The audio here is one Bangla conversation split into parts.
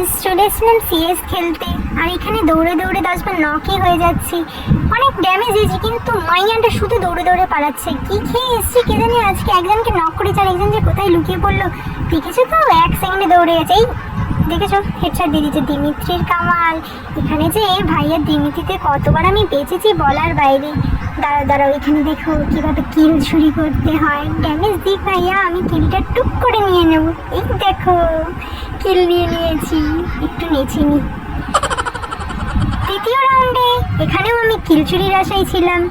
গাইস, চলে এসেছিলাম সিএস খেলতে, আর এখানে দৌড়ে দৌড়ে 10 বার নকই হয়ে যাচ্ছি। অনেক ড্যামেজ হয়েছে, কিন্তু মাইয়ানটা শুধু দৌড়ে দৌড়ে পালাচ্ছে। কি খেয়ে এসছি কে জানি, আজকে একজনকে নক করেছে আর একজন যে কোথায় লুকিয়ে পড়লো দেখেছো তো, 1 সেকেন্ডে দৌড়ে গেছে। এই দেখেছো, হেডশট দিয়ে দিচ্ছে। দিমিত্রির কামাল। এখানে যে ভাইয়ের দিমিত্রিতে কতবার আমি বেঁচেছি বলার বাইরে। দাঁড়াও দাঁড়াও, এখানে দেখো কিভাবে কিল চুরি করতে হয়। ড্যামেজ দিক ভাইয়া, আমি কিলটা টুক করে নিয়ে নেব। এই দেখো কিল নিয়ে নিয়েছি, একটু নেচে নি। তৃতীয় রাউন্ডে এখানেও আমি কিল চুরির আশায় ছিলাম।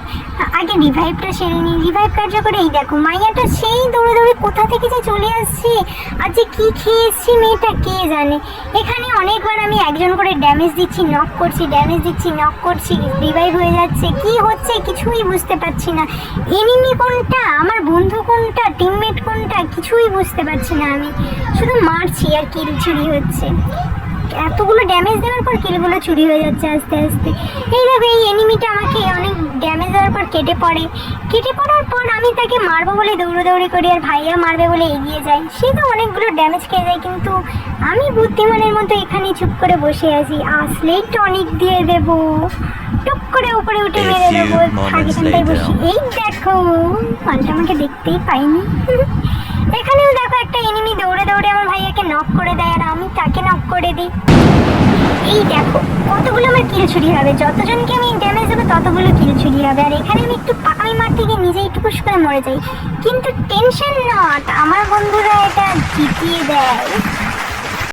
আগে রিভাইভটা সেরে নিই। রিভাইভ কার্যকরে এই দেখো মাইয়াটা সেই দৌড়ে দৌড়ে কোথা থেকে যে চলে আসছে, আর যে কী খেয়ে এসছি মেয়েটা কে জানে। এখানে অনেকবার আমি একজন করে ড্যামেজ দিচ্ছি, নক করছি, ড্যামেজ দিচ্ছি, নক করছি, রিভাইভ হয়ে যাচ্ছে। কি হচ্ছে কিছুই বুঝতে পারছি না। এনিমি কোনটা, আমার বন্ধু কোনটা, টিমমেট কোনটা, কিছুই বুঝতে পারছি না। আমি শুধু মারছি আর কিল চুরি হচ্ছে। এতগুলো ড্যামেজ দেওয়ার পর কিলগুলো চুরি হয়ে যাচ্ছে আস্তে আস্তে। এইভাবে এই এনিমিটা আমাকে অনেক ড্যামেজ দেওয়ার পর কেটে পড়ে। কেটে পড়ার পর আমি তাকে মারবো বলে দৌড়াদৌড়ি করি, আর ভাইয়া মারবে বলে এগিয়ে যায়। সে তো অনেকগুলো ড্যামেজ খেয়ে যায়, কিন্তু আমি বুদ্ধিমানের মতো এখানে চুপ করে বসে আছি। আসলেই টনিক দিয়ে দেবো, টুক করে উপরে উঠে মেরে দেবো। এখানটায় বসি। এই দেখো মালটা আমাকে দেখতেই পাইনি। এখানেও দেখো একটা এনিমি দৌড়ে দৌড়ে আমার ভাইয়াকে নক করে দেয়, আর আমি তাকে নক করে দিই। এই দেখো কতগুলো আমার কিল চুরি হবে। যতজনকে আমি ড্যামেজ দেবো ততগুলো কিল চুরি হবে। আর এখানে আমি একটু পাকামি মারতে গিয়ে নিজেই টুকুস করে মরে যাই, কিন্তু টেনশন নট, আমার বন্ধুরা এটা জিতিয়ে দেয়।